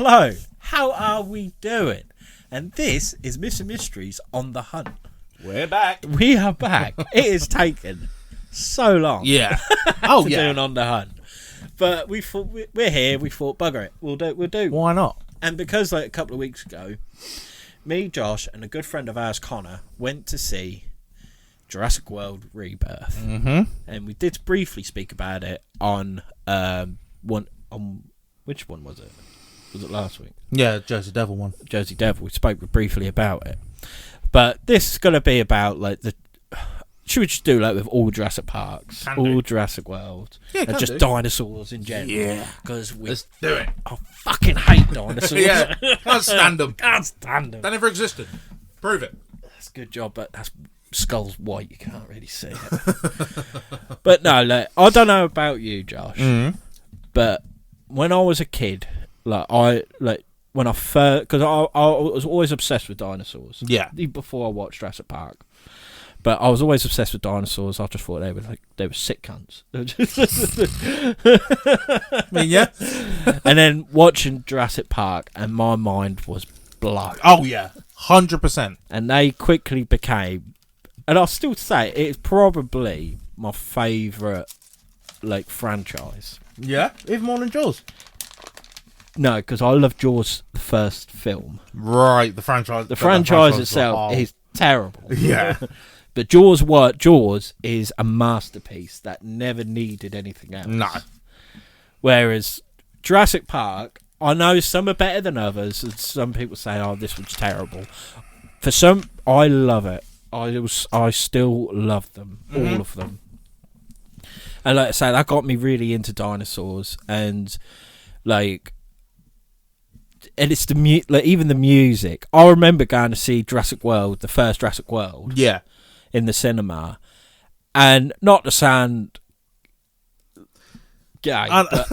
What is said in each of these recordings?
Hello, how are we doing? And this is Mr. Mysteries on the Hunt. We're back. We are back. It has taken so long. Yeah. To doing On the Hunt. But we thought we're here. We thought, bugger it, we'll do. Why not? And because like a couple of weeks ago, me, Josh, and a good friend of ours, Connor, went to see Jurassic World Rebirth, and we did briefly speak about it on which one was it? Was it last week? Yeah, Jersey Devil one. Jersey Devil. We spoke briefly about it, but this is going to be about like the. Should we just do like with all Jurassic Parks, all Jurassic Worlds, and just dinosaurs in general? Yeah, because let's do it. I fucking hate dinosaurs. Yeah, can't stand them. Can't stand them. They never existed. Prove it. That's a good job, but that's skull's white. You can't really see it. But no, like, I don't know about you, Josh, but when I was a kid, when I first, because I was always obsessed with dinosaurs. Yeah, even before I watched Jurassic Park. But I was always obsessed with dinosaurs. I just thought they were sick cunts. I mean, yeah. And then watching Jurassic Park, and my mind was blown. Oh yeah, 100%. And they quickly became, and I'll still say it's probably my favourite like franchise. Yeah, even more than Jaws. No, because I love Jaws, the first film. Right, the franchise. The franchise itself is terrible. Yeah. But Jaws is a masterpiece that never needed anything else. No. Whereas Jurassic Park, I know some are better than others, and some people say, "Oh, this one's terrible." For some, I love it. I still love them, all of them. And like I say, that got me really into dinosaurs, and like, and it's even the music. I remember going to see Jurassic World, the first Jurassic World. Yeah. In the cinema, and not to sound gay, but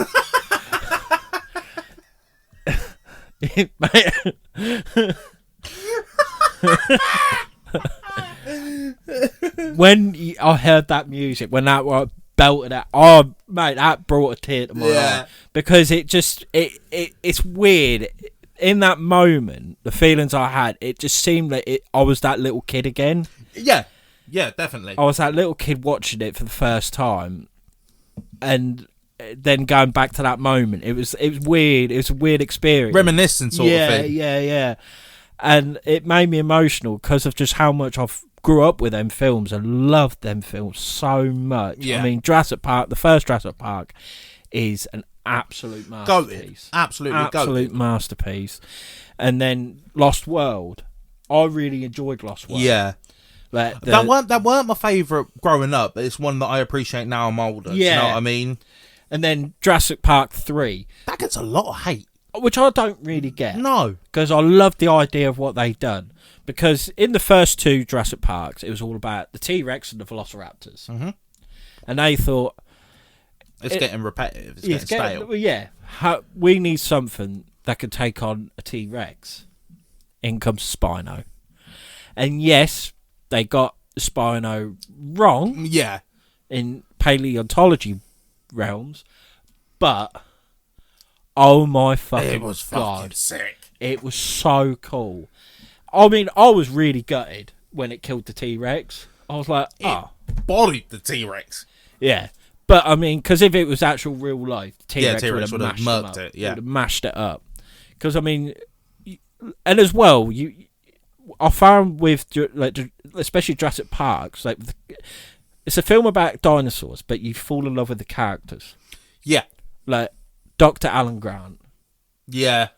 when I heard that music, when that belted out, oh mate, that brought a tear to my eye, because it's weird. In that moment, the feelings I had, it just seemed like I was that little kid again. Yeah. Yeah, definitely. I was that little kid watching it for the first time, and then going back to that moment. It was weird. It was a weird experience. Reminiscent sort of thing. Yeah. And it made me emotional because of just how much I've grew up with them films and loved them films so much. Yeah. I mean, Jurassic Park, the first Jurassic Park, is an absolute masterpiece. Absolute masterpiece. And then Lost World. I really enjoyed Lost World. Yeah. Like that weren't my favourite growing up, but it's one that I appreciate now I'm older. Yeah. You know what I mean? And then Jurassic Park 3. That gets a lot of hate. Which I don't really get. No. Because I love the idea of what they've done. Because in the first two Jurassic Parks, it was all about the T-Rex and the Velociraptors. Mm-hmm. And they thought... It's getting repetitive. It's getting stale. Yeah. We need something that can take on a T-Rex. In comes Spino. And yes... They got Spino wrong, in paleontology realms, but oh my fucking god, sick! It was so cool. I mean, I was really gutted when it killed the T-Rex. I was like, it bodied the T-Rex. Yeah, but I mean, because if it was actual real life, the T-Rex would have murked it. Yeah, would have mashed it up. Because I mean, and as well, I found with especially Jurassic Park, it's a film about dinosaurs, but you fall in love with the characters. Yeah, like Dr. Alan Grant. Yeah,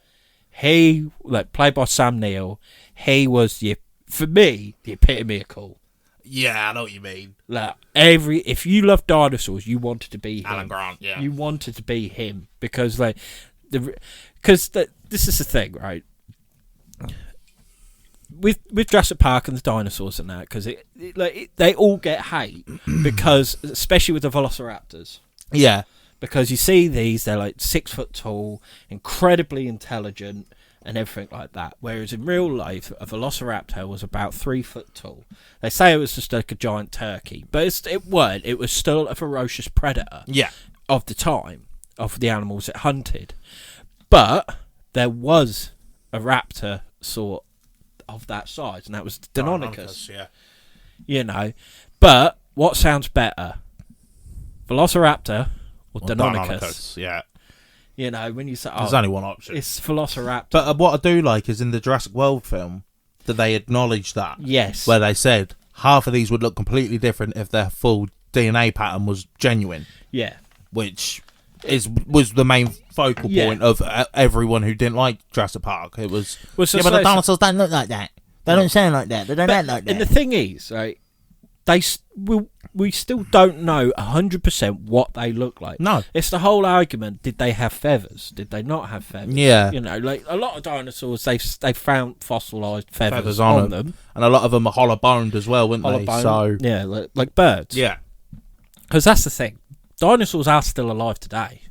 he played by Sam Neill. He was for me the epitome of cool. Yeah, I know what you mean. Like if you love dinosaurs, you wanted to be him. Alan Grant. Yeah, you wanted to be him because this is the thing, right? With Jurassic Park and the dinosaurs and that, because they all get hate because, especially with the Velociraptors. Yeah, because you see these, they're like 6 foot tall, incredibly intelligent, and everything like that. Whereas in real life, a Velociraptor was about 3 foot tall. They say it was just like a giant turkey, but it weren't. It was still a ferocious predator. Yeah, of the time of the animals it hunted, but there was a raptor sort of that size, and that was Deinonychus. Yeah. You know, but what sounds better, Velociraptor or Deinonychus? Yeah. You know, when you say there's only one option, it's Velociraptor. But what I do like is in the Jurassic World film that they acknowledged that. Yes. Where they said half of these would look completely different if their full DNA pattern was genuine. Yeah. Which was the main focal point of everyone who didn't like Jurassic Park. It was, but the dinosaurs don't look like that. They don't sound like that. They don't act like that. And the thing is, right, we still don't know 100% what they look like. No. It's the whole argument, did they have feathers? Did they not have feathers? Yeah. You know, like a lot of dinosaurs, they've found fossilised feathers on them. And a lot of them are hollow-boned as well, weren't they? So yeah, like birds. Yeah. Because that's the thing. Dinosaurs are still alive today.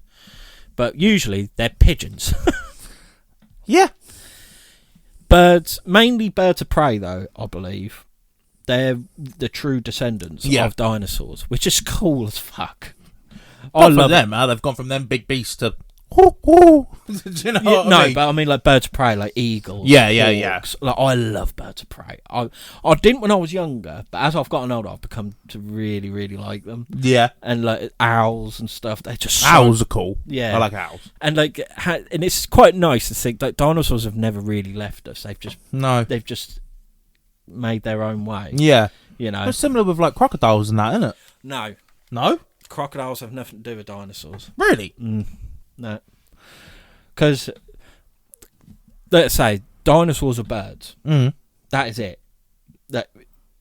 But usually they're pigeons. Yeah. Birds, mainly birds of prey, though, I believe. They're the true descendants of dinosaurs, which is cool as fuck. I love them. They've gone from them big beasts to. Do you know what I mean? But I mean like birds of prey, like eagles. Yeah. Like I love birds of prey. I didn't when I was younger, but as I've gotten older, I've become to really, really like them. Yeah. And like owls and stuff. They're just owls are cool. Yeah, I like owls. And like, and it's quite nice to think that dinosaurs have never really left us. They've just made their own way. Yeah. You know, it's similar with like crocodiles and that, isn't it? No. Crocodiles have nothing to do with dinosaurs. Really? No. Because, let's say, dinosaurs are birds. That is it. There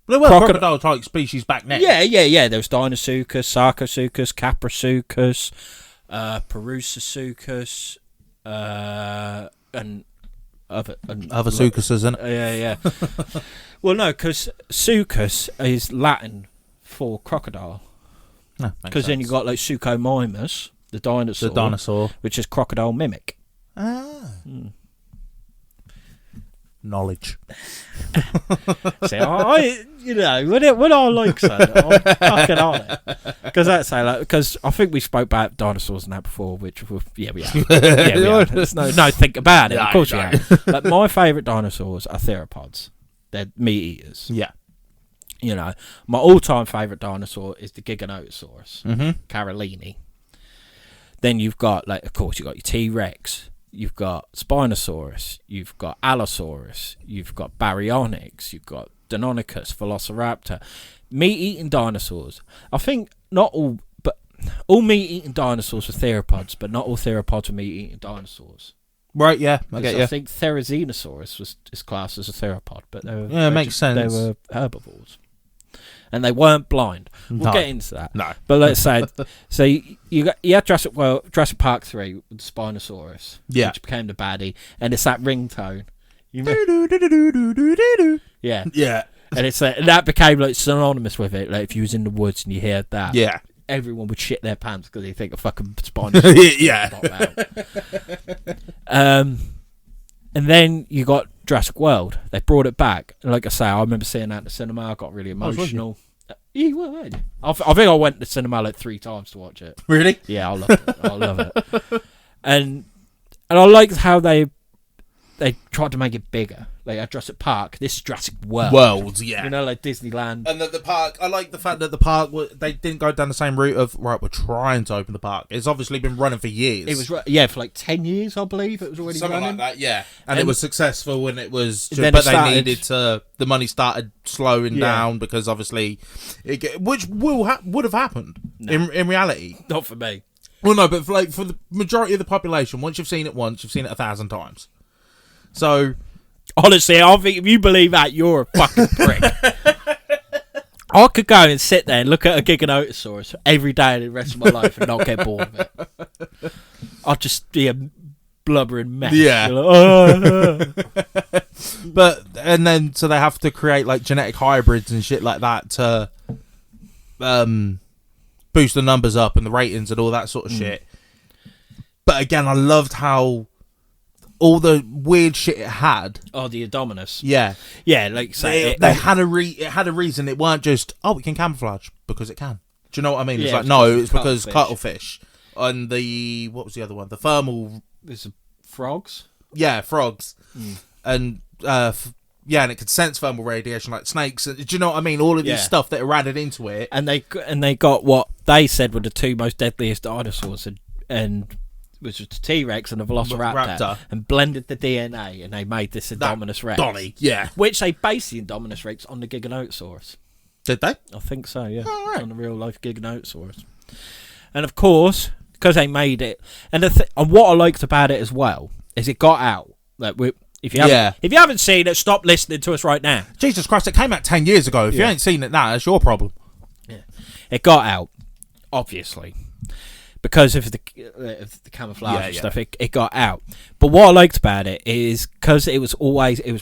were crocodile-type species back then. Yeah. There was Deinosuchus, Sarcosuchus, Caprosuchus, Perusosuchus, and other sucuses, isn't it? Yeah. Well, no, because sucus is Latin for crocodile. Because then you got like Suchomimus, the dinosaur, which is crocodile mimic. Knowledge. See, when I like something, I'm fucking on it. Because I think we spoke about dinosaurs and that before, which we have. There's no think about it. Of course you have. Like my favourite dinosaurs are theropods. They're meat eaters. Yeah. You know, my all-time favourite dinosaur is the Giganotosaurus, Carolini. Then you've got, like, of course, you've got your T-Rex, you've got Spinosaurus, you've got Allosaurus, you've got Baryonyx, you've got Deinonychus, Velociraptor. Meat-eating dinosaurs. I think not all, but all meat-eating dinosaurs are theropods, but not all theropods are meat-eating dinosaurs. Right, yeah, I get you. I think Therizinosaurus is classed as a theropod, but it makes sense. They were herbivores. And they weren't blind. We'll get into that. No. But let's say, so you had Jurassic Park 3 with the Spinosaurus, which became the baddie, and it's that ringtone. Yeah. Yeah. And it's and that became like synonymous with it. Like if you was in the woods and you heard that, everyone would shit their pants because they think a fucking Spinosaurus. And then you got Jurassic World. They brought it back. And like I say, I remember seeing that in the cinema. I got really emotional. I think I went to the cinema like 3 times to watch it. Really? Yeah, I love it. And I liked how they tried to make it bigger. Like at Jurassic Park, this is Jurassic World. World, yeah. You know, like Disneyland. And the park, I like the fact that the park, they didn't go down the same route of, right, we're trying to open the park. It's obviously been running for years. It was, for like 10 years, I believe it was already Something running. like that, yeah. And it was successful and it was, they needed to, the money started slowing down because obviously, which would have happened in reality. Not for me. Well, no, but for the majority of the population, once you've seen it once, you've seen it 1,000 times. So, honestly, I think if you believe that, you're a fucking prick. I could go and sit there and look at a Giganotosaurus every day of the rest of my life and not get bored of it. I'd just be a blubbering mess. Yeah. But, and then, so they have to create, like, genetic hybrids and shit like that to boost the numbers up and the ratings and all that sort of shit. But again, I loved how all the weird shit it had. Oh, the Indominus. Yeah. Yeah, like say it had a reason. It weren't just, we can camouflage because it can. Do you know what I mean? It's like, no, it's because cuttlefish and what was the other one? The thermal. There's frogs. frogs, and and it could sense thermal radiation like snakes. Do you know what I mean? All of these stuff that are added into it, and they got what they said were the two most deadliest dinosaurs, and which was the T-Rex and the Velociraptor, and blended the DNA, and they made this Indominus Rex. Donnie, which they based the Indominus Rex on the Giganotosaurus. Did they? I think so. Yeah, right. On the real life Giganotosaurus, and of course because they made it, and and what I liked about it as well is it got out. Like if you haven't seen it, stop listening to us right now. Jesus Christ, it came out 10 years ago. If you ain't seen it now, that's your problem. Yeah, it got out, obviously, because of the camouflage and stuff. It got out. But what I liked about it is because it was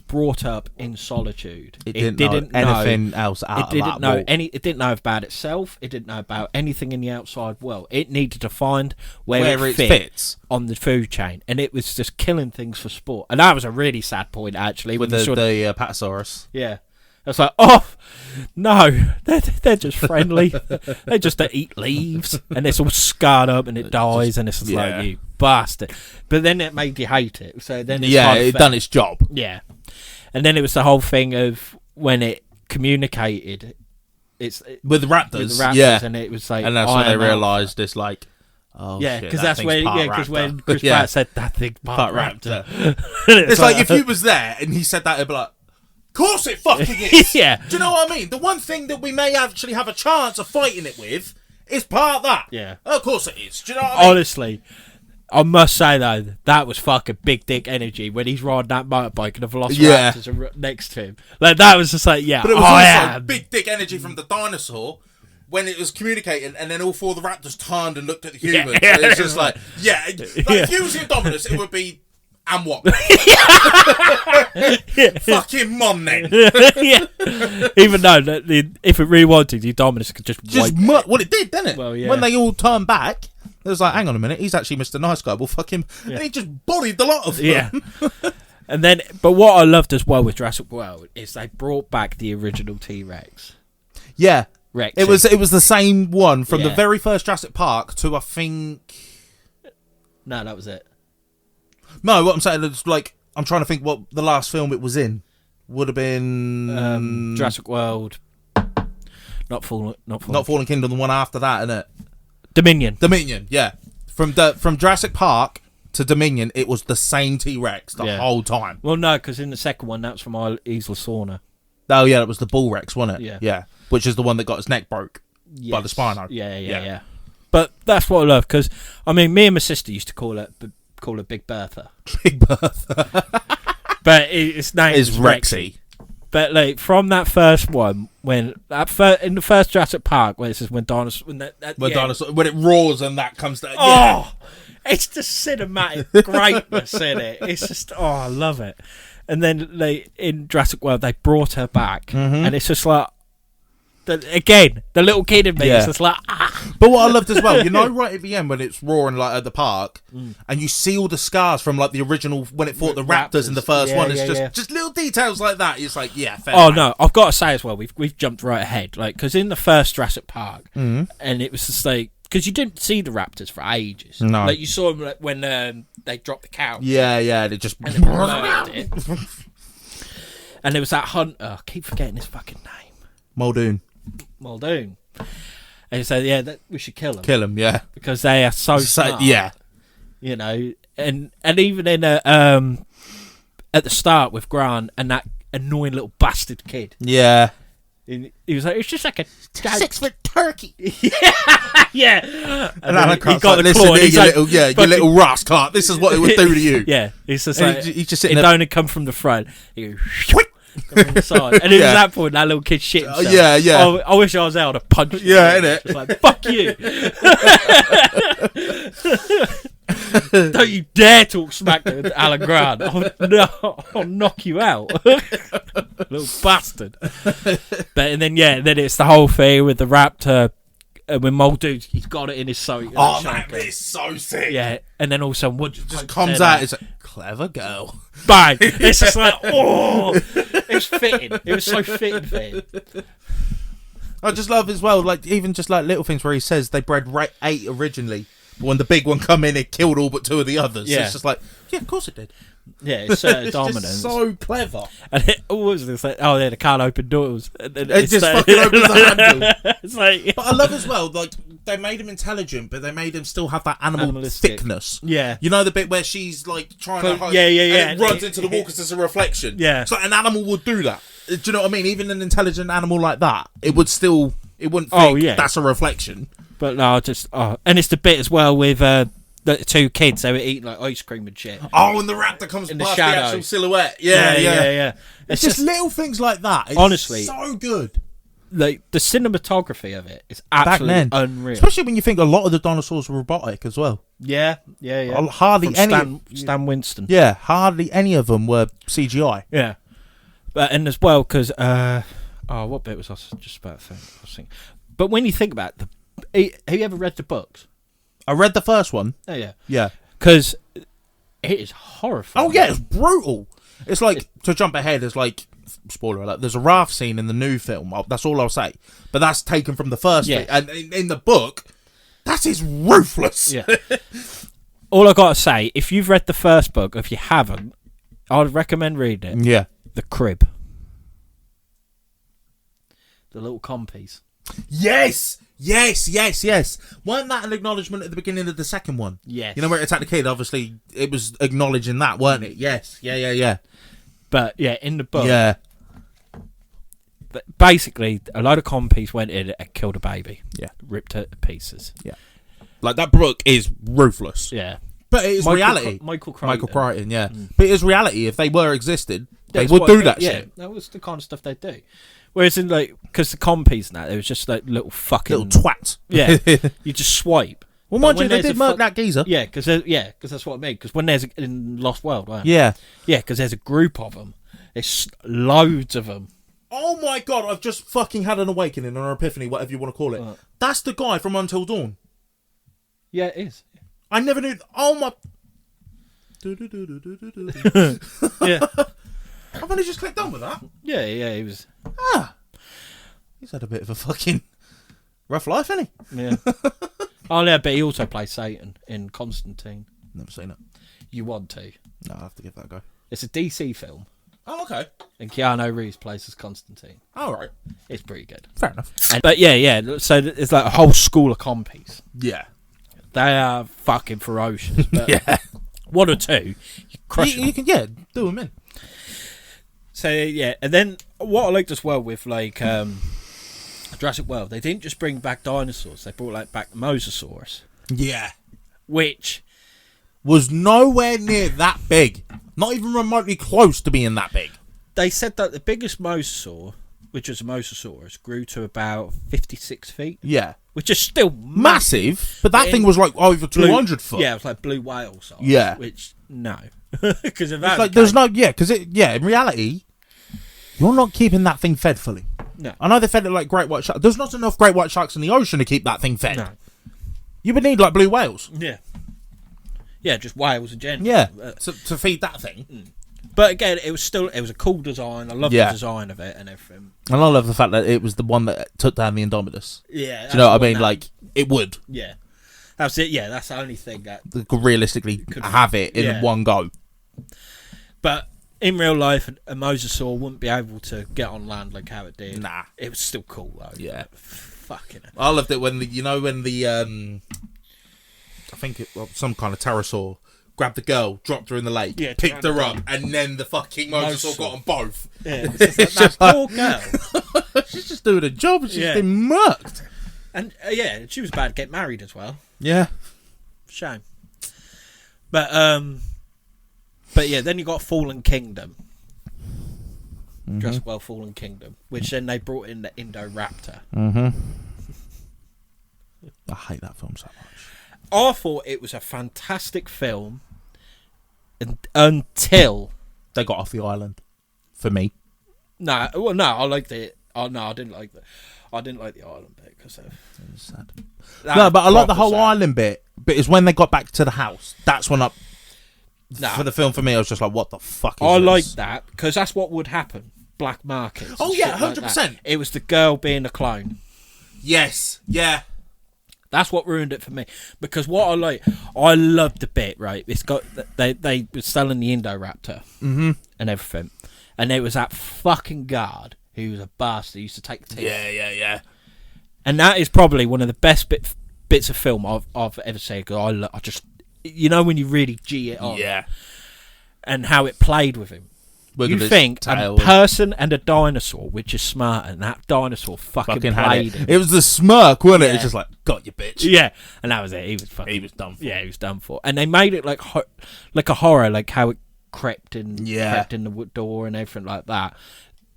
brought up in solitude. It didn't know anything else out it of didn't know It didn't know about itself. It didn't know about anything in the outside world. It needed to find where it fits on the food chain, and it was just killing things for sport. And that was a really sad point, actually, with the Patasaurus. Yeah. It's like, oh, no, they're just friendly. They just eat leaves, and it's all scarred up, and it dies, and it's just like, you bastard. But then it made you hate it. So then it done its job. Yeah. And then it was the whole thing of when it communicated with the raptors, and it was like, and that's when they realised it's like, oh yeah, shit, because that's when Chris Pratt said that thing part raptor. It's like if he was there and he said that, it'd be like, of course it fucking is. Yeah. Do you know what I mean? The one thing that we may actually have a chance of fighting it with is part of that. Yeah. Of course it is. Do you know what I mean? Honestly, I must say though, that was fucking big dick energy when he's riding that motorbike and the velociraptors are next to him. Like that was just like, but it was also big dick energy from the dinosaur when it was communicating, and then all four of the raptors turned and looked at the humans. Yeah. It's just like, if you was the Indominus, it would be. And what? Fucking mum then. Even though if it really wanted, the Indominus could just wipe well, it did, didn't it? Well, yeah. When they all turned back, it was like, hang on a minute, he's actually Mr. Nice Guy. We'll fuck him. Yeah. And he just bodied the lot of them. Yeah. And then, but what I loved as well with Jurassic World is they brought back the original T-Rex. Yeah. Rexy. It was the same one from the very first Jurassic Park to, I think... No, that was it. No, what I'm saying is, like, I'm trying to think what the last film it was in would have been Jurassic World, not Fallen Kingdom, the one after that, isn't it? Dominion, yeah. From Jurassic Park to Dominion, it was the same T-Rex the whole time. Well, no, because in the second one, that was from Isla Sorna. Oh yeah, that was the Bull Rex, wasn't it? Yeah, which is the one that got his neck broke by the Spino. Yeah. But that's what I love, because I mean, me and my sister used to call her Big Bertha. Big Bertha. But its name is Rexy. But like from that first one, when in the first Jurassic Park, when it says when it roars and that comes down. It's the cinematic greatness in it. It's just I love it. And then in Jurassic World, they brought her back, and it's just like. The little kid in me is just like, But what I loved as well, right at the end when it's roaring like at the park, and you see all the scars from like the original when it fought the raptors in the first one. It's just little details like that. It's like, fair. No, I've got to say as well, we've jumped right ahead, like because in the first Jurassic Park, and it was just like because you didn't see the raptors for ages. No, like you saw them like, when they dropped the cow. Yeah, they just and and there was that hunter. I keep forgetting his fucking name. Muldoon. And so we should kill them. Yeah, because they are so smart. Yeah, and even in at the start with Grant and that annoying little bastard kid. Yeah, he was like, it's just like a 6-foot turkey. Yeah. And Alan Clark's like, listen here, you little rascal. This is what it would do to you. Yeah, he's just like, he's just sitting there. It don't come from the front. He goes, from the side. And it was that point that little kid shit himself. Yeah. I wish I was there to punch him. Yeah, innit? Just like, fuck you. Don't you dare talk smack to Alan Grant. I'll knock you out. Little bastard. But then it's the whole thing with the raptor. When Muldoon, he's got it in his soul. Oh man, it's so sick. Yeah, and then all of a sudden, just comes out. It's like, clever girl. Bang! It's just like, it was fitting. It was so fitting for him. I just love as well, like even just like little things where he says they bred 8 originally, but when the big one come in, it killed all but 2 of the others. Yeah. It's just like, of course it did. Yeah, assert It's dominance. just so clever. And it always is like, oh yeah, they can't open doors. And then It just fucking opens the handle. It's like, But I love as well, like, they made him intelligent, but they made him still have that animal Animalistic. thickness. yeah, You know the bit where she's like trying to hide, yeah, and it runs into the wall because there's a reflection. Yeah. So an animal would do that. Do you know what I mean? Even an intelligent animal like that, it wouldn't think that's a reflection. but no, and it's the bit as well with the two kids. They were eating like ice cream and shit. Oh, and the raptor comes In the past the shadow. actual silhouette. Yeah. It's just little things like that. It's Honestly. so good. Like the cinematography of it is absolutely then. unreal. Especially when you think a lot of the dinosaurs were robotic as well. Yeah. Hardly From any. Stan Winston. Yeah, hardly any of them were CGI. Yeah, but and as well because what bit was I just about to think? But when you think about it, have you ever read the books? I read the first one. Oh yeah, Yeah. because it is horrifying. Oh yeah, it's brutal. It's like, to jump ahead, it's like, spoiler alert, there's a raft scene in the new film. That's all I'll say. But that's taken from the first Yeah. film. And in the book, that is ruthless. Yeah. All I gotta say, if you've read the first book, if you haven't, I'd recommend reading it. Yeah. The Crib. The little compies. Yes. Weren't that an acknowledgement at the beginning of the second one? Yes. You know where it attacked the kid? Obviously, it was acknowledging that, weren't it? Yes. Yeah. But yeah, in the book, Yeah. basically, a load of compies went in and killed a baby. Yeah. Ripped it to pieces. Yeah. Like, that book is ruthless. Yeah. But it is reality. Michael Crichton. Yeah. But it is reality. If they were existed, they That's would what do that yeah, shit. that was the kind of stuff they do. Whereas in like, because the compies and that, it was just like little fucking Little twats. Yeah, you just swipe. Well, But mind when you, they there's did a murk that geezer. Yeah, because that's what I mean. Because when there's in Lost World, right? Yeah. Yeah, because there's a group of them. There's loads of them. Oh my god, I've just fucking had an awakening or an epiphany, whatever you want to call it. What? That's the guy from Until Dawn. Yeah, it is. I never knew. Oh my. Yeah, I've only just clicked on with that. yeah, he was. He's had a bit of a fucking rough life, hasn't he? Yeah. Oh yeah, but he also plays Satan in Constantine. Never seen it. You want to? No, I'll have to give that a go. It's a DC film, Oh, okay. and Keanu Reeves plays as Constantine. All right. It's pretty good. Fair enough. But yeah. So it's like a whole school of compies. Yeah. They are fucking ferocious. But Yeah. one or two, you crush You can, yeah, do them in. So yeah, and then what I liked as well with like Jurassic World, they didn't just bring back dinosaurs; they brought like back the Mosasaurus, Yeah. which Was nowhere near that big. Not even remotely close to being that big. they said that the biggest mosasaur, which was a Mosasaurus, grew to about 56 feet, Yeah. which is still Massive, but that In thing was like over blue- 200 foot. Yeah, it was like blue whale size. Yeah. which no, because of It's that. like, there's no, because in reality, you're not keeping that thing fed fully. No. I know they fed it like great white sharks. There's not enough great white sharks in the ocean to keep that thing fed. No. You would need like blue whales. Yeah, just whales in general. Yeah, to feed that thing. But again, it was a cool design. I love the design of it and everything. And I love the fact that it was the one that took down the Indominus. Yeah, Do you know what I mean? Like, it would. Yeah, that's it. Yeah, that's the only thing that. Could realistically have it in one go. But in real life, a mosasaur wouldn't be able to get on land like how it did. Nah. It was still cool though. Yeah. Fucking hell. I loved it when I think some kind of pterosaur grabbed the girl, dropped her in the lake, picked her up, and then the fucking mosasaur got them both. Yeah, it's just like, that poor girl. She's just doing a job and she's been murked. And she was about to get married as well. Yeah. Shame. But yeah, then you got Fallen Kingdom. Jurassic World Fallen Kingdom, which then they brought in the Indoraptor. I hate that film so much. I thought it was a fantastic film until they got off the island. For me. No, I liked it. Oh no, I didn't like the island bit because it was sad. No, but I like the whole island bit. But it's when they got back to the house. That's when for the film for me, I was just like, "What the fuck?" I liked that because that's what would happen. Black markets. Oh yeah, 100%. It was the girl being a clone. Yes. Yeah. That's what ruined it for me. Because what I loved the bit, right? It's got they were selling the Indoraptor and everything, and there was that fucking guard who was a bastard. Who used to take the teeth. Yeah. And that is probably one of the best bits of film I've ever seen. Cause I just, you know, when you really G it on, and how it played with him. You think a person and a dinosaur, which is smart, and that dinosaur fucking played him. It was the smirk, wasn't it? It's just like, got you, bitch. Yeah, and that was it. He was done for. Yeah, he was done for. And they made it like a horror, like how it crept in the wood door and everything like that.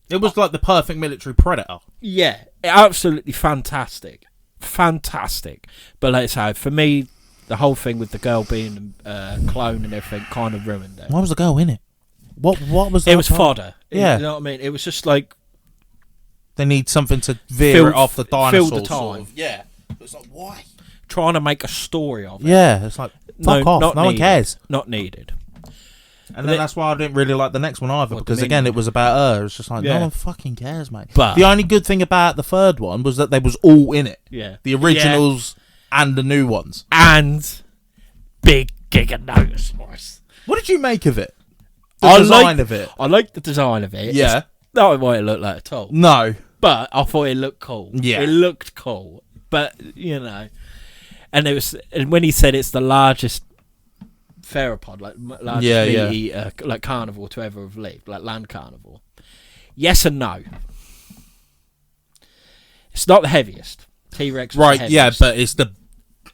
It was like the perfect military predator. Yeah, absolutely fantastic. But like I say, for me, the whole thing with the girl being a clone and everything kind of ruined it. Why was the girl in it? What was that? It was fodder. Yeah. You know what I mean? It was just like... They need something to veer it off the dinosaur. Fill the time. Sort of. Yeah. It's like, why? Trying to make a story of it. Yeah, it's like, fuck off. No one cares. Not needed. And then that's why I didn't really like the next one either, because again, it was about her. It's just like, no one fucking cares, mate. But the only good thing about the third one was that they was all in it. Yeah. The originals and the new ones. And big Giganotosaurus. What did you make of it? The design of it. I liked the design of it. Yeah. It's not what it looked like at all. No. But I thought it looked cool. Yeah. It looked cool. But, you know. And when he said it's the largest theropod, like largest meat eater, like carnivore to ever have lived, like land carnivore. Yes and no. It's not the heaviest. T-Rex was right, the heaviest. but it's the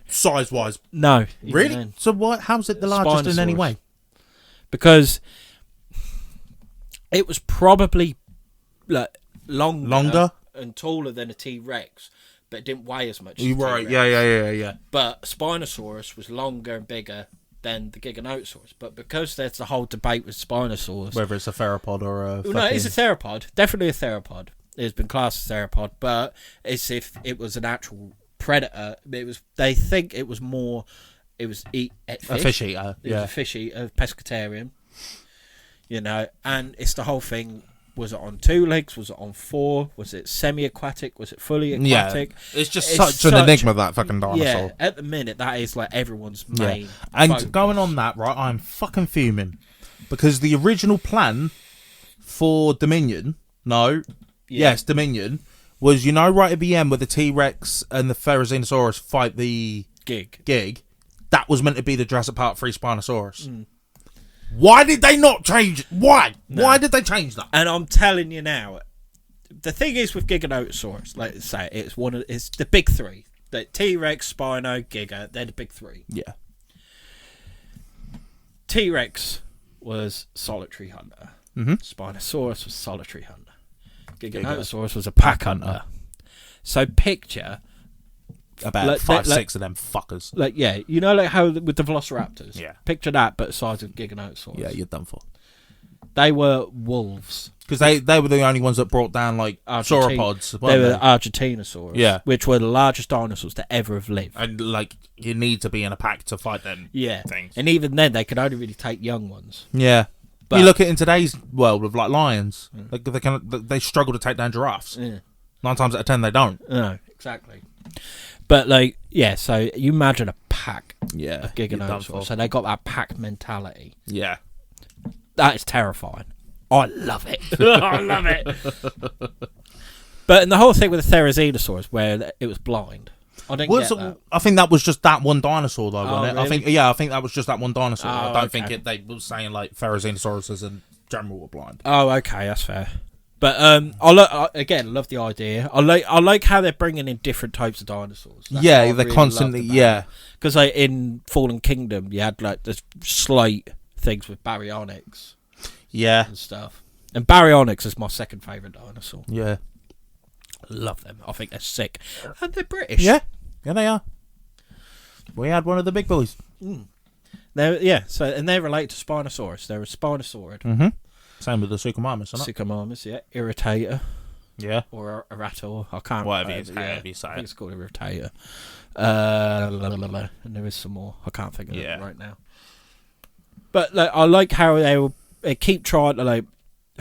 size-wise. No. Really? So what? How's it the largest in any way? Because it was probably like longer and taller than a T-Rex, but it didn't weigh as much. You're right. Yeah. But Spinosaurus was longer and bigger than the Giganotosaurus. But because there's the whole debate with Spinosaurus, whether it's a theropod or a no, it's a theropod. Definitely a theropod. It's been classed as theropod, but it's if it was an actual predator. They think it was more. It was fish. A fish eater. It was a fish eater, pescatarian. You know, and it's the whole thing. Was it on 2 legs? Was it on 4? Was it semi-aquatic? Was it fully aquatic? Yeah. It's such an enigma, that fucking dinosaur. Yeah, at the minute, that is like everyone's main And focus. going on that, right, I'm fucking fuming. Because the original plan for Dominion, Dominion, was, right at the end where the T-Rex and the Therizinosaurus fight the Gig. That was meant to be the Jurassic Park 3 Spinosaurus. Mm. Why did they not change it? Why? No. Why did they change that? And I'm telling you now, the thing is with Giganotosaurus, like I say, it's the big 3. The T-Rex, Spino, Giga, they're the big 3. Yeah. T-Rex was solitary hunter. Mm-hmm. Spinosaurus was solitary hunter. Giganotosaurus was a pack hunter. So picture about 5-6 of them fuckers. Like, yeah, like how with the Velociraptors. Yeah. Picture that, but the size of Giganotosaurus. Yeah, you're done for. They were wolves. Because they were the only ones that brought down, like, sauropods. They were the Argentinosaurus. Yeah. Which were the largest dinosaurs to ever have lived. And, like, you need to be in a pack to fight them things. And even then, they could only really take young ones. Yeah. But you look at in today's world with, like, lions. They struggle to take down giraffes. Yeah. 9 times out of 10, they don't. No, exactly. But, like, yeah, so you imagine a pack of Giganotosaurus. So they got that pack mentality. Yeah. That is terrifying. I love it. I love it. But in the whole thing with the Therizinosaurus, where it was blind, I didn't get that. I think that was just that one dinosaur, though, wasn't it? Really? I think that was just that one dinosaur. Oh, I don't think they were saying, like, Therizinosaurus in general were blind. Oh, okay, that's fair. But I love the idea. I like how they're bringing in different types of dinosaurs. They're really constantly because like in Fallen Kingdom you had like the slight things with baryonyx, and stuff. And baryonyx is my second favourite dinosaur. Yeah, love them. I think they're sick, and they're British. Yeah, they are. We had one of the big boys. So and they're related to Spinosaurus. They're a Spinosaurid. Mm-hmm. Same with the Suchomimus, isn't it? Suchomimus, Irritator. Yeah. Or Erator. I can't remember. I think it's called Irritator. And there is some more. I can't think of it right now. But like, I like how they keep trying to like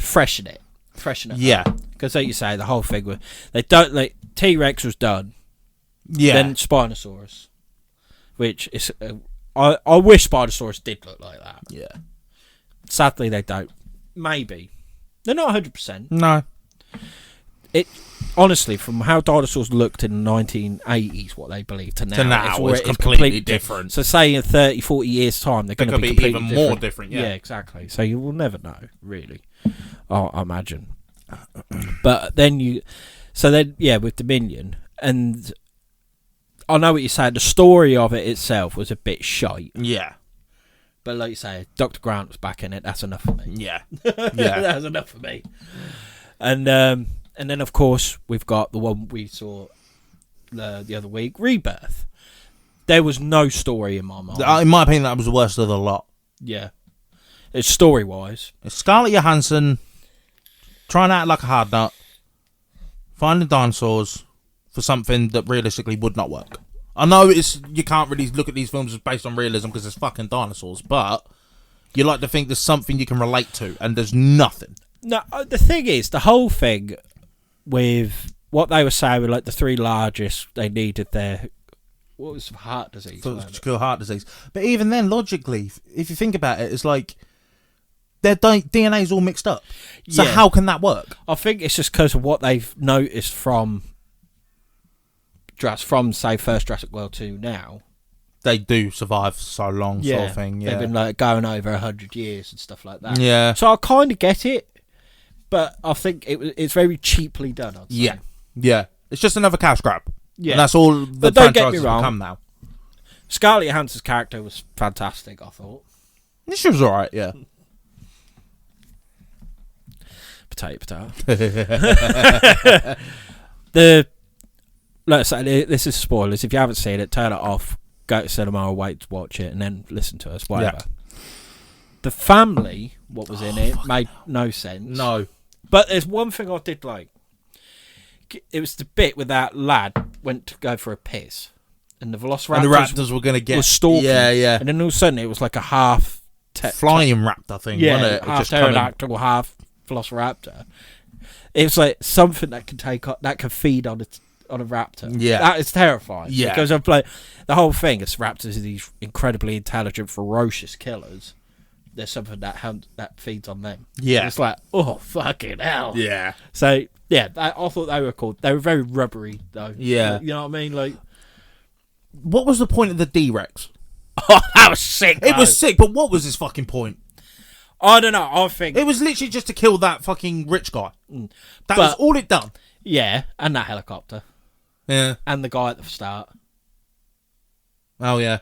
freshen it. Yeah. Because like you say, the whole thing with they don't like T-Rex was done. Yeah. Then Spinosaurus, which is I wish Spinosaurus did look like that. Yeah. Sadly, they don't. Maybe they're not 100%. No. It honestly, from how dinosaurs looked in the 1980s, what they believe to now, it's completely different. So say in 30, 40 years' time, they're going to be completely even different. more different. Yeah, exactly. So you will never know, really. I imagine. But then with Dominion, and I know what you're saying. The story of it itself was a bit shite. Yeah. But like you say, Dr. Grant was back in it. That's enough for me. Yeah. Yeah. That's enough for me. And then, of course, we've got the one we saw the other week, Rebirth. There was no story in my mind. In my opinion, that was the worst of the lot. Yeah. It's story-wise. It's Scarlett Johansson trying to act like a hard nut, finding dinosaurs for something that realistically would not work. I know you can't really look at these films as based on realism because it's fucking dinosaurs, but you like to think there's something you can relate to, and there's nothing. No, the thing is, the whole thing with what they were saying with like the three largest, they needed their heart disease. To cure heart disease. But even then, logically, if you think about it, it's like their DNA's all mixed up. So how can that work? I think it's just because of what they've noticed from say first Jurassic World 2 now. They do survive so long, sort of thing. Yeah, they've been like going over 100 years and stuff like that. Yeah. So I kind of get it, but I think it's very cheaply done. I'd say. Yeah. It's just another cash grab. Yeah, and that's all the franchise has become now. Scarlett Johansson's character was fantastic. I thought she was alright. Yeah. Potato. Let's say this is spoilers. If you haven't seen it, turn it off. Go to cinema or wait to watch it, and then listen to us. Whatever. Yeah. The family, what was in it, made no sense. No. But there's one thing I did like. It was the bit where that lad went to go for a piss, and the velociraptors and the raptors were going to get stalking. Yeah. And then all of a sudden it was like a half flying raptor thing, wasn't it? Half pterodactyl, half velociraptor. It was like something that can feed on a raptor. Yeah, that is terrifying. Yeah, because of like the whole thing is raptors are these incredibly intelligent, ferocious killers. There's something that feeds on them. Yeah, and it's like, oh fucking hell. Yeah. So yeah, I thought they were cool. They were very rubbery though. Yeah, you know what I mean. Like, what was the point of the D-Rex? Oh, that was sick. It was sick, but what was his fucking point? I don't know. I think it was literally just to kill that fucking rich guy. That was all it done. Yeah, and that helicopter. Yeah, and the guy at the start. Oh yeah,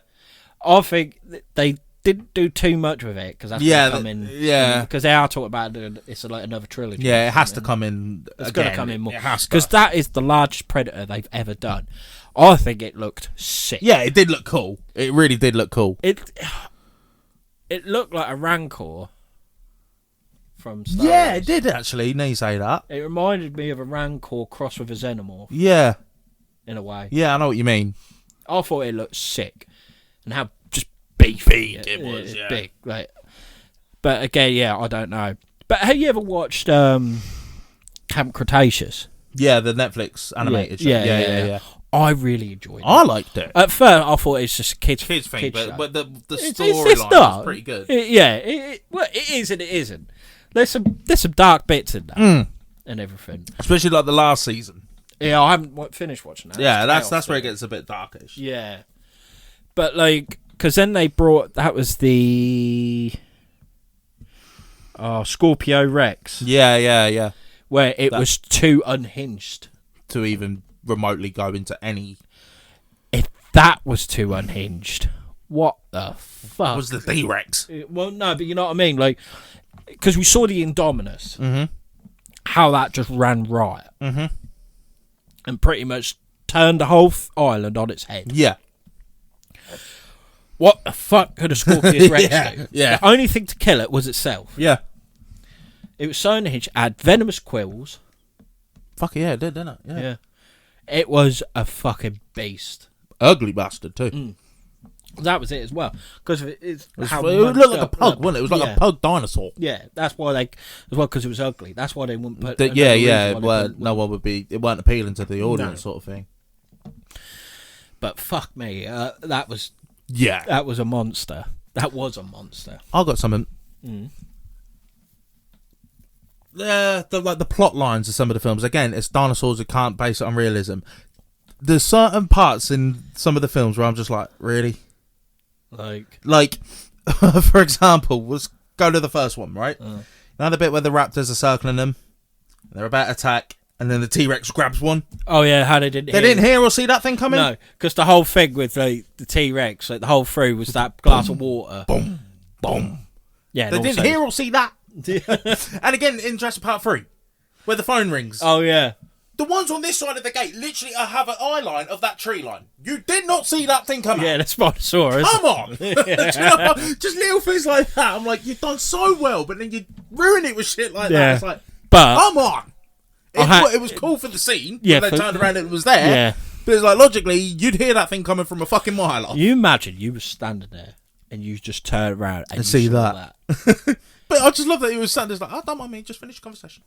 I think they didn't do too much with it because that's going to come in. Yeah, because they are talking about it's like another trilogy. Yeah, it has to come in. It's going to come in more because that is the largest predator they've ever done. I think it looked sick. Yeah, it did look cool. It really did look cool. It looked like a Rancor from Star Wars. It did actually. Now you say that, it reminded me of a Rancor crossed with a Xenomorph. Yeah, in a way. Yeah, I know what you mean. I thought it looked sick, and how just beefy it was. Yeah, big. Like, but again, yeah, I don't know. But have you ever watched Camp Cretaceous? Yeah, the Netflix animated show. Yeah. I really enjoyed it. I liked it. At first, I thought it's just a kids thing, but the it's storyline was pretty good. Well, it is and it isn't. There's some dark bits in that and everything, especially like the last season. Yeah, I haven't finished watching that. Yeah, that's where it gets a bit darkish. Yeah, but like, because then they brought that was the Scorpio Rex. Yeah. Where it was too unhinged to even remotely go into any. If that was too unhinged, what the fuck was the T-Rex? Well, no, but you know what I mean, like, because we saw the Indominus, how that just ran riot, and pretty much turned the whole island on its head. Yeah. What the fuck could a Scorpius Rex do? Yeah. The only thing to kill it was itself. Yeah. It was so unhinged. It had venomous quills. Fuck yeah, it did, didn't it? Yeah. It was a fucking beast. Ugly bastard too. That was it as well, because it looked like a pug, wasn't it? It was like a pug dinosaur. Yeah, that's why because it was ugly. That's why they wouldn't put. Well, no one would be. It weren't appealing to the audience, sort of thing. But fuck me, that was Yeah. a monster. That was a monster. I got something. The plot lines of some of the films. Again, it's dinosaurs. You can't base it on realism. There's certain parts in some of the films where I'm just like, really? Like, for example, let's go to the first one, right? Now the bit where the raptors are circling them, they're about to attack, and then the T-Rex grabs one. Oh yeah, how they didn't. They didn't hear or see that thing coming. No, because the whole thing with the T-Rex, like the whole through was that glass of water. Boom, boom. Yeah, They and didn't also- hear or see that. And again, in Jurassic Park 3, where the phone rings. Oh yeah. The ones on this side of the gate literally have an eye line of that tree line. You did not see that thing come Yeah, out. the Spinosaurus. Come on! Do you know, just little things like that. I'm like, you've done so well, but then you ruin it with shit like Yeah. that. It's like, But come on! It was cool for the scene. Yeah, They for- turned around and it was there. Yeah. But it's like, logically, you'd hear that thing coming from a fucking mile off. you imagine you were standing there and you just turn around and you see saw that. But I just love that he was sat there like, oh, don't mind me, just finish the conversation.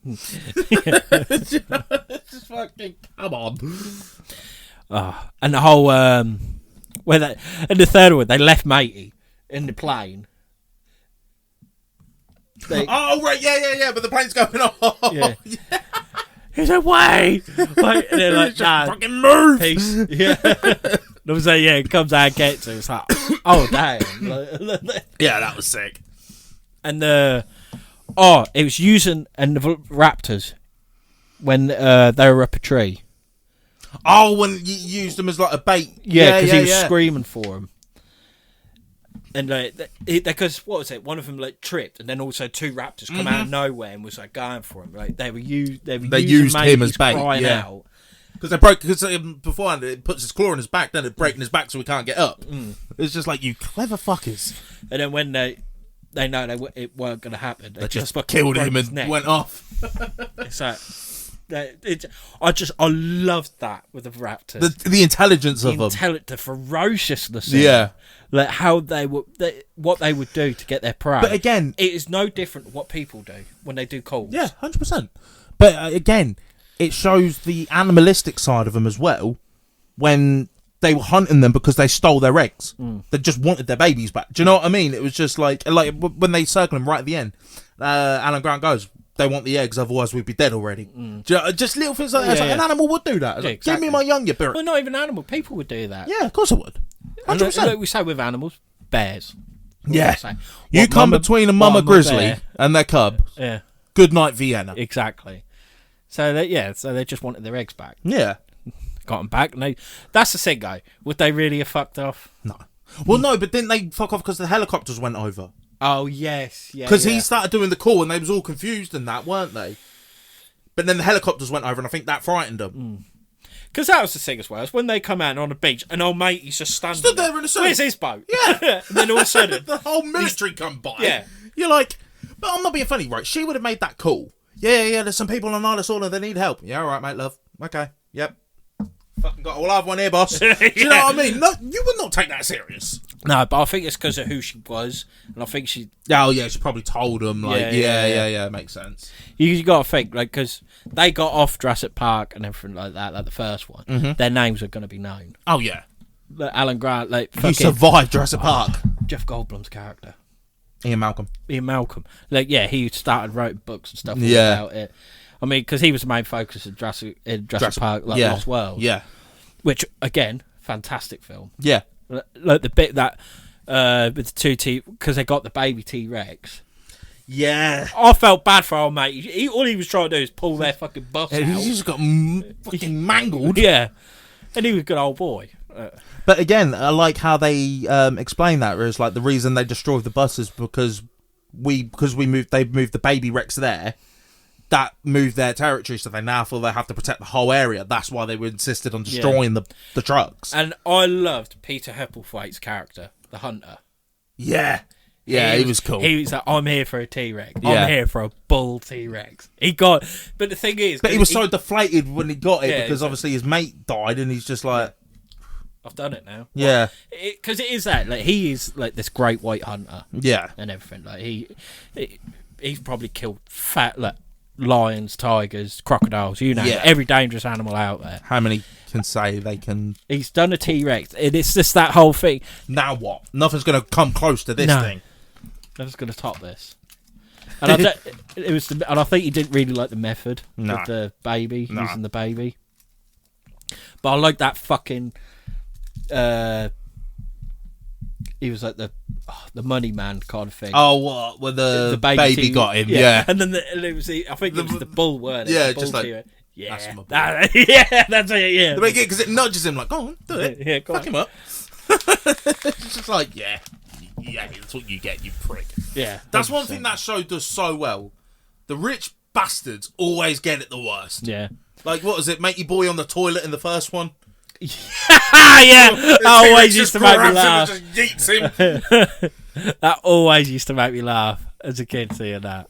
Just fucking, come on. Oh, and the whole where they and the third one they left matey in the plane. Oh, right, yeah, but the plane's going off. Yeah. He's away. Like, and they're like, nah, Fucking move. peace. Yeah. And I was like, yeah, it comes out and gets it. It's like, oh damn. Yeah, that was sick. And it was using and the raptors when they were up a tree. Oh, when you used them as like a bait. Yeah, because he was screaming for him. And because what was it? One of them like tripped, and then also two raptors come out of nowhere and was like going for him. Like they used him as bait. crying Yeah. out. Because they broke. Because beforehand it puts his claw in his back, then it breaking his back so he can't get up. It's just like, you clever fuckers. And then when they know it weren't going to happen, they just fucking Killed broke him his and neck. went off. It's like I loved that with the raptors. The intelligence of them. The ferociousness. in Yeah. it. Like how what they would do to get their prey. But again, it is no different to what people do when they do calls. yeah, 100%. But again, it shows the animalistic side of them as well. When they were hunting them because they stole their eggs, they just wanted their babies back. Do you know what I mean? It was just like when they circle him right at the end. Alan Grant goes, "They want the eggs, otherwise we'd be dead already." Do you know, just little things like that. It's like, an animal would do that. It's Yeah, like, exactly. Give me my young, you bird. Well, not even animal. People would do that. Yeah, of course I would. And 100%. like we say with animals, bears. Yeah. We say, You what come mama- between a what mama grizzly bear? and their cub. Yeah, Good night, Vienna. exactly. So they just wanted their eggs back. Yeah. Got them back. And that's the thing, though. Would they really have fucked off? No. Well, no, but didn't they fuck off because the helicopters went over? Oh yes, yeah. Because he started doing the call and they was all confused and that, weren't they? But then the helicopters went over and I think that frightened them. Because that was the thing as well. It's when they come out on the beach and old mate, he's just standing Stood there in a suit. Where's his boat? Yeah. And then all of a sudden, The whole military come by. Yeah. You're like, but I'm not being funny, right? She would have made that call. Yeah, there's some people on Isla Sorna that need help. Yeah, all right, mate, love. Okay, yep. Fucking got all have one here, boss. Do you know what I mean? No, you would not take that serious. no, but I think it's because of who she was, and I think she. Oh, yeah, she probably told them, like, Yeah. makes sense. You got to think, like, because they got off Jurassic Park and everything like that, like the first one. Their names are going to be known. Oh, yeah. Like Alan Grant, like He fucking survived Jurassic Park. Jeff Goldblum's character, Ian Malcolm. Ian Malcolm. Like, yeah, he started writing books and stuff Yeah. about it. I mean, because he was the main focus of Jurassic Park, like yeah. Lost World. Yeah. Which, again, fantastic film. Yeah. Like the bit that with the two because they got the baby T-Rex. Yeah. I felt bad for old mate. All he was trying to do is pull their fucking bus He out. just got fucking mangled. Yeah, and he was a good old boy. But again, I like how they explain that. Whereas, like, the reason they destroyed the bus is because they moved the baby Rex there. That moved their territory, so they now feel they have to protect the whole area. That's why they were insisted on destroying the trucks. And I loved Peter Hepplethwaite's character, the hunter. Yeah, he was cool. He was like, "I'm here for a T-Rex. Yeah. I'm here for a bull T-Rex." But the thing is, But he was so deflated when he got it Yeah, because obviously his mate died, and he's just like, I've done it now. yeah, Because it is that, like, he is like this great white hunter yeah, and everything. Like he's probably killed lions, tigers, crocodiles, you know, every dangerous animal out there. How many can say they can? He's done a T-Rex, and it's just that whole thing. Now what? Nothing's going to come close to this thing. Nothing's going to top this. And I think he didn't really like the method of the baby, using the baby. But I like that fucking. He was like the money man kind of thing. Oh, what? When the baby got him, yeah. And then it was I think it was the bull, weren't it? Yeah, bull just like, yeah, that's my bull. That's it, yeah. Because it nudges him like, go on, do it. Yeah, fuck him up. It's just like, yeah, that's what you get, you prick. Yeah. That's 100%. One thing that show does so well. The rich bastards always get it the worst. Yeah. Like, what was it? Make your boy on the toilet in the first one? Yeah, that always used to make me laugh. That always used to make me laugh as a kid seeing that.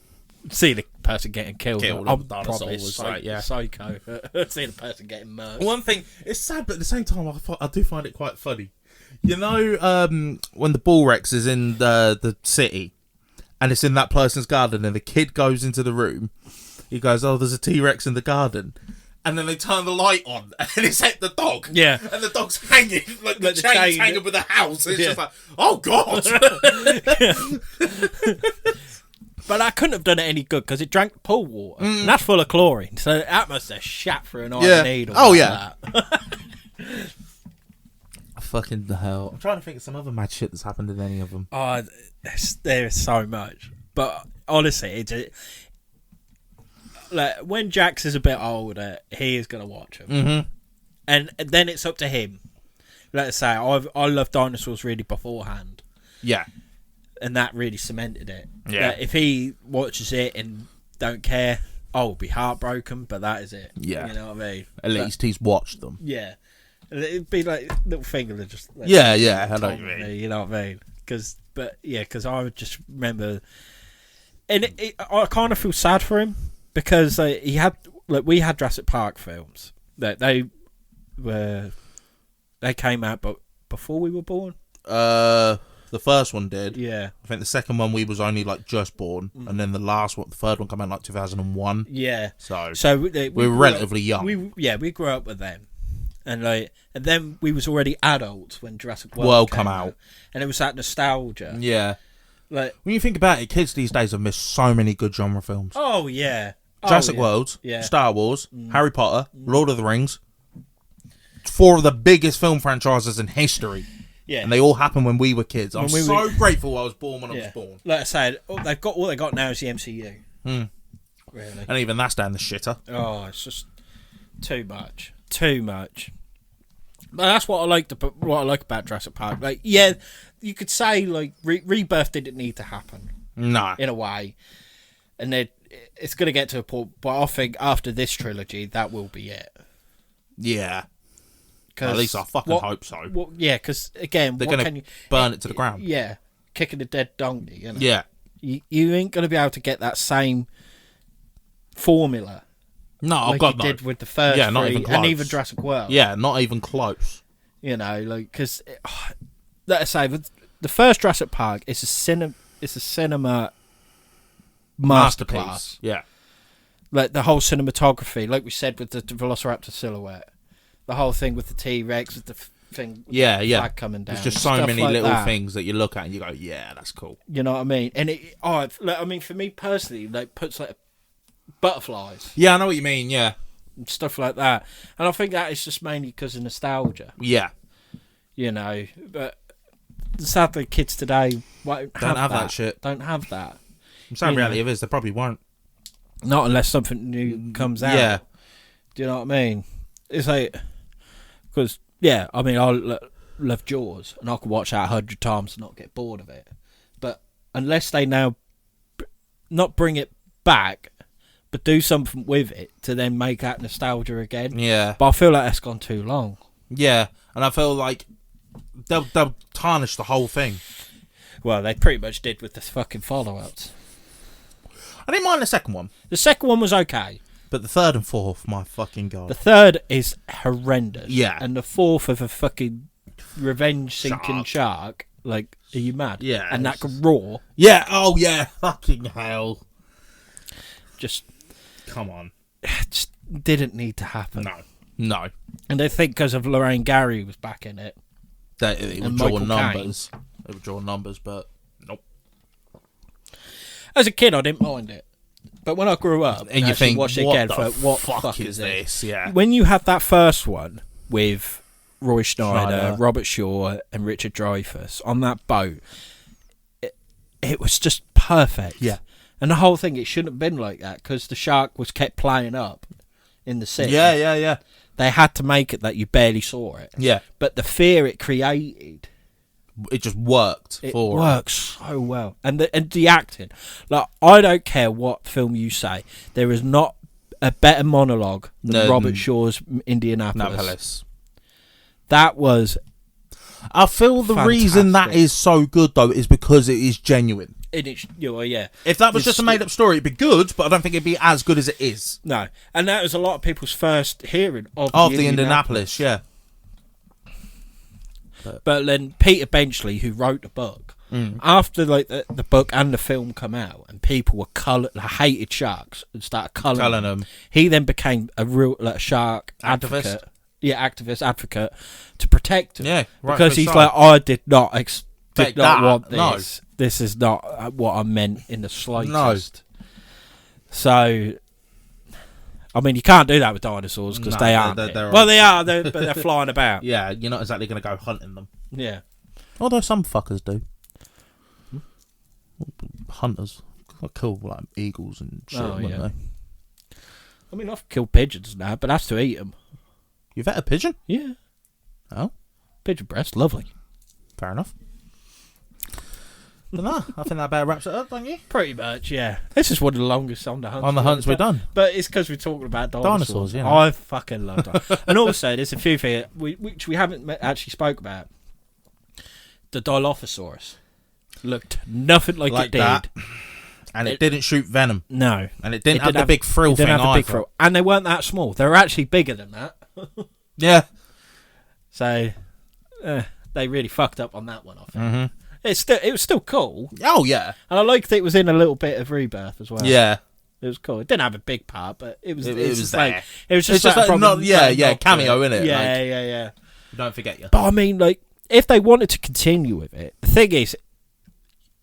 See the person getting killed. I'm probably psycho. Seeing the person getting murdered. One thing, it's sad, but at the same time, I do find it quite funny. You know, when the bull Rex is in the city, and it's in that person's garden, and the kid goes into the room, he goes, "Oh, there's a T-Rex in the garden." And then they turn the light on, and it's at the dog. Yeah. And the dog's hanging, like the chain's hanging with the house. It's just like, oh, God. But I couldn't have done it any good, because it drank pool water. And that's full of chlorine. So that must have shat through an iron needle. Oh, yeah. Fucking the hell. I'm trying to think of some other mad shit that's happened in any of them. Oh, there is so much. But honestly, like, when Jax is a bit older, he is going to watch them. Mm-hmm. And then it's up to him. Let's say, I loved dinosaurs really beforehand. Yeah. And that really cemented it. Yeah. Like, if he watches it and don't care, I'll be heartbroken, but that is it. Yeah. You know what I mean? At least he's watched them. Yeah. It'd be like little finger that just... Like, yeah, I know what you mean. You know what I mean? Because I would just remember... And I kind of feel sad for him. Because we had Jurassic Park films that they came out, but before we were born. The first one did. Yeah. I think the second one we was only like just born, and then the third one came out like 2001. Yeah. So we were relatively young. We grew up with them, and then we was already adults when Jurassic World came out, and it was that nostalgia. Yeah. Like, when you think about it, kids these days have missed so many good genre films. Oh yeah. Jurassic World, Star Wars, Harry Potter, Lord of the Rings. 4 of the biggest film franchises in history. Yeah. And they all happened when we were kids. I'm so grateful I was born when I was born. Like I said, all they got now is the MCU. Really. And even that's down the shitter. Oh, it's just too much. Too much. But that's what I like about Jurassic Park. Like, yeah, you could say like Rebirth didn't need to happen. No. In a way. And it's going to get to a point, but I think after this trilogy, that will be it. Yeah. At least I fucking hope so. Well, yeah, because, again, they're going to burn it to the ground. Yeah. Kicking a dead donkey. You know? Yeah. You ain't going to be able to get that same formula. No, like God, you did with the first not three, even close. and even Jurassic World. Yeah, not even close. You know, like, because, let's say, the first Jurassic Park is a cinema masterclass. Yeah. Like, the whole cinematography, like we said with the Velociraptor silhouette, the whole thing with the T-Rex, with the thing, with the flag coming down. There's just so many like little things that you look at and you go, yeah, that's cool. You know what I mean? And for me personally, like, puts like butterflies. Yeah, I know what you mean. Yeah, and stuff like that. And I think that is just mainly because of nostalgia. Yeah, you know, but sadly, kids today don't have that shit. Don't have that. The same reality of it is they probably won't. Not unless something new comes out. Yeah. Do you know what I mean? It's like, because, yeah, I mean, I love Jaws, and I could watch that 100 times and not get bored of it. But unless they now not bring it back, but do something with it to then make that nostalgia again. Yeah. But I feel like that's gone too long. Yeah, and I feel like they'll tarnish the whole thing. Well, they pretty much did with the fucking follow-ups. I didn't mind the second one. The second one was okay. But the third and fourth, my fucking God. The third is horrendous. Yeah. And the fourth of a fucking revenge-seeking shark. Like, are you mad? Yeah. And that can roar. Yeah, oh yeah, fucking hell. Just, Come on. It just didn't need to happen. No. And I think because of Lorraine Gary was back in it. That it would And draw Michael numbers. It would draw numbers, but nope. As a kid, I didn't mind it. But when I grew up And you actually think, watched it what again, the what fuck is this? Yeah. When you had that first one with Roy Schneider, Schneider. Robert Shaw, and Richard Dreyfuss on that boat, it was just perfect. Yeah. And the whole thing, it shouldn't have been like that because the shark was kept playing up in the scene. Yeah. They had to make it that you barely saw it. Yeah. But the fear it created, It just worked it for works so well. And the acting. Like, I don't care what film you say, there is not a better monologue than Robert Shaw's Indianapolis. Palace. That was... I feel the reason that fantastic. is so good, though, is because it is genuine. Yeah. If that was just a made-up story, it'd be good, but I don't think it'd be as good as it is. No. And that was a lot of people's first hearing of the Indianapolis, yeah. But then Peter Benchley, who wrote the book, after like the book and the film come out, and people were hated sharks and started culling them, he then became a real shark advocate. Activist to protect them. Yeah, because he's like, I did not want this. No. This is not what I meant in the slightest. No. So, I mean, you can't do that with dinosaurs because they aren't. They are, but they're flying about. Yeah, you're not exactly going to go hunting them. Yeah. Although some fuckers do. Hunters. Quite cool, like eagles and shit, wouldn't they? I mean, I've killed pigeons now, but that's to eat them. You've had a pigeon? Yeah. Oh? Pigeon breast, lovely. Fair enough. But no, I think that about wraps it up, don't you? Pretty much, yeah. This is one of the longest on the hunts we've done. But it's because we're talking about dinosaurs. You know. I fucking love dinosaurs. And also, there's a few things which we haven't actually spoke about. The Dilophosaurus looked nothing like it did. That. And it didn't shoot venom. No. And it didn't have the big frill thing either. And they weren't that small. They were actually bigger than that. Yeah. So, they really fucked up on that one, I think. Mm-hmm. It was still cool. Oh, yeah. And I liked it was in a little bit of Rebirth as well. Yeah. It was cool. It didn't have a big part, but it was there. Like, it was just like cameo in it. Yeah. Don't forget you. But I mean, like, if they wanted to continue with it, the thing is,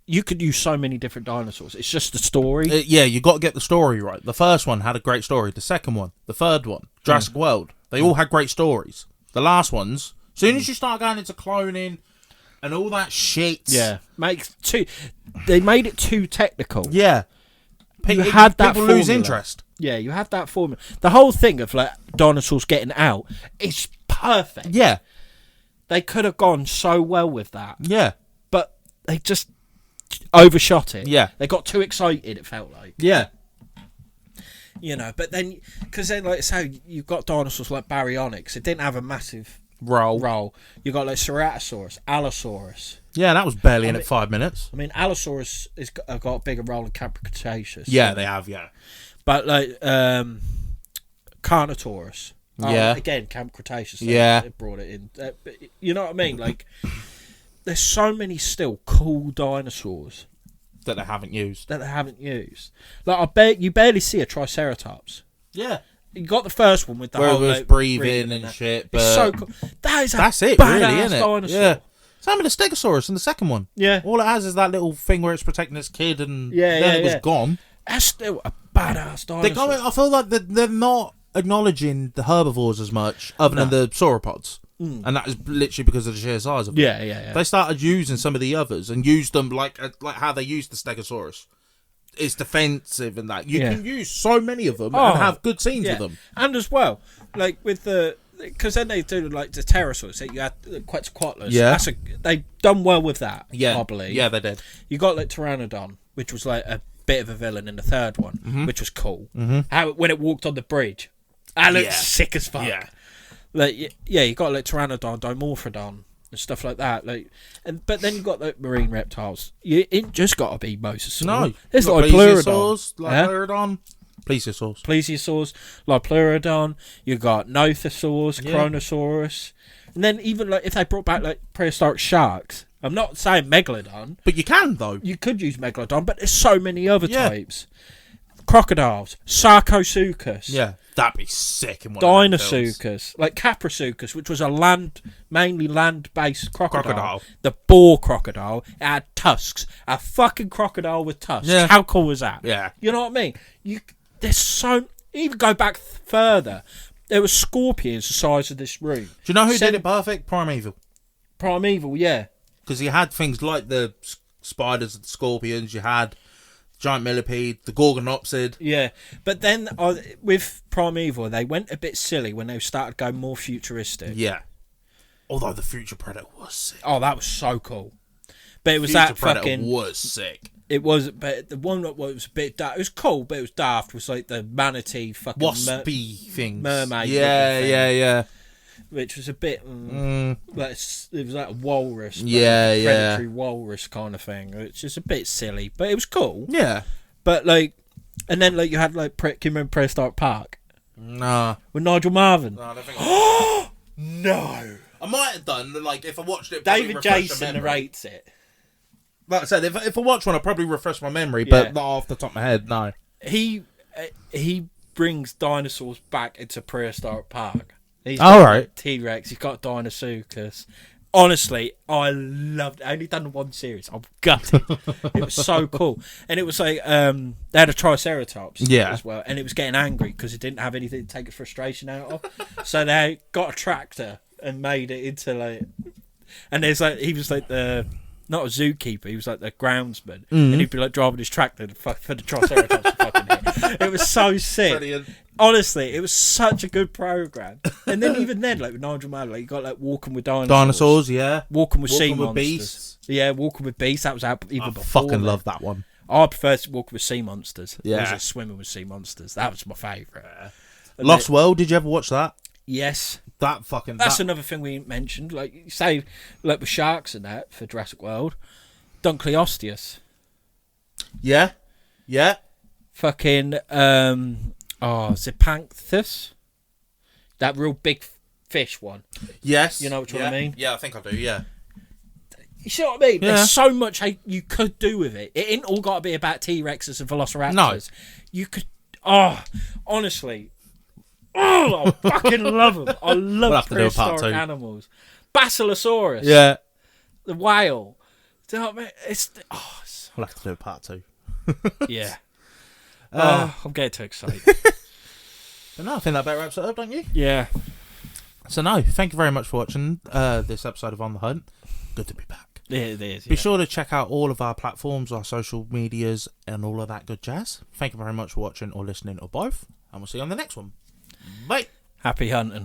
you could use so many different dinosaurs. It's just the story. You got to get the story right. The first one had a great story. The second one, the third one, Jurassic World, they all had great stories. The last ones, as soon as you start going into cloning and all that shit, they made it too technical. Yeah, people lose interest. Yeah, you had that formula. The whole thing of like dinosaurs getting out is perfect. Yeah, they could have gone so well with that. Yeah, but they just overshot it. Yeah, they got too excited. It felt like. Yeah. You know, but then, because then, like, so you've got dinosaurs like Baryonyx. It didn't have a massive role. You got like Ceratosaurus, Allosaurus. Yeah, that was barely in 5 minutes. I mean, Allosaurus has got a bigger role in Cretaceous. Yeah, they have. Yeah, but like Carnotaurus. Yeah, again, Camp Cretaceous. Yeah, it brought it in. You know what I mean? Like, there's so many still cool dinosaurs. That they haven't used. Like, I bet you barely see a Triceratops. Yeah. You got the first one with the where whole it was breathing and shit. But it's so cool. That's it, really, isn't it? Dinosaur. Yeah. Same with the Stegosaurus in the second one. Yeah. All it has is that little thing where it's protecting its kid, and then it was gone. That's still a badass dinosaur. I feel like they're not acknowledging the herbivores as much, other than the sauropods. And that is literally because of the sheer size of them. Yeah. They started using some of the others and used them like how they used the Stegosaurus. It's defensive and that. You can use so many of them and have good scenes with them. And as well, like with because then they do like the pterosaurs. So you had Quetzalcoatlus. Yeah. They done well with that, yeah. I believe. Yeah, they did. You got like Pteranodon, which was like a bit of a villain in the third one, which was cool. How when it walked on the bridge. That looked sick as fuck. Yeah. Like you got like Pteranodon, Dimorphodon, and stuff like that. Like, but then you got like marine reptiles. You ain't just got to be mosasaur. No, it's like Pleurodon, Plesiosaurs, like Pleurodon. You got Nothosaurs, Chronosaurus, and then even like if they brought back like prehistoric sharks. I'm not saying Megalodon, but you can though. You could use Megalodon, but there's so many other types. crocodiles, Sarcosuchus. Yeah, that'd be sick in one of them films. Dinosuchus, like Caprosuchus, which was a mainly land-based crocodile. Crocodile. The boar crocodile. It had tusks. A fucking crocodile with tusks. Yeah. How cool was that? Yeah. You know what I mean? There's so... Even go back further. There were scorpions the size of this room. Do you know who did it perfect? Primeval. Primeval, yeah. Because you had things like the spiders and scorpions. You had giant millipede, the gorgonopsid. Yeah, but then with Primeval, they went a bit silly when they started going more futuristic. Yeah. Although the Future Predator was sick. Oh, that was so cool. But it was Future that Predator fucking... was sick. It was, but the one that was a bit daft, it was cool, but it was daft, was like the manatee fucking... Waspy things. Mermaid. Yeah, thing, yeah. Which was a bit... like, it was like a walrus. Yeah, predatory walrus kind of thing. Which is a bit silly, but it was cool. Yeah. But like... And then like you had like... Can you remember Prehistoric Park? Nah. With Nigel Marven? No, I don't think No! I might have done, like, if I watched it... David Jason narrates it. Like I said, if I watch one, I'll probably refresh my memory, Yeah. but not off the top of my head, no. He brings dinosaurs back into Prehistoric Park. He's All got right. T-Rex, he's got Dinosuchus. Honestly, I loved it. I only done one series. I'm gutted. It was so cool. And it was like, they had a Triceratops as well. And it was getting angry because it didn't have anything to take its frustration out of. So they got a tractor and made it into like... And there's like, he was like not a zookeeper, he was like the groundsman, and he'd be like driving his tractor for the Triceratops to fucking hit. It was so sick. Brilliant. Honestly, it was such a good program. And then even then, like with Nigel Mann, like you got like Walking with Dinosaurs, Yeah. Walking with Sea Walking with Monsters, Beasts. yeah, Walking with Beasts. That was out even I before. fucking then. love that one. I prefer Walking with Sea Monsters. Yeah. Or was it Swimming with Sea Monsters? That was my favourite. Lost World, did you ever watch that? Yes. That's Another thing we mentioned. Like you say, like with sharks and that for Jurassic World. Dunkleosteus. Yeah. Fucking Zipanthus. That real big fish one. Yes. You know what I mean? Yeah, I think I do, yeah. You see what I mean? Yeah. There's so much you could do with it. It ain't all got to be about T-Rexes and Velociraptors. No. You could... honestly... I fucking love them. I love prehistoric animals. Basilosaurus. Yeah. The whale. Do you know what I mean? We'll have to do a part 2. Yeah. I'm getting too excited. But no, I think that about wraps it up, don't you? Yeah. So no, thank you very much for watching this episode of On the Hunt. Good to be back. It is. Be sure to check out all of our platforms, our social medias, and all of that good jazz. Thank you very much for watching or listening or both, and we'll see you on the next one. Bye. Happy hunting.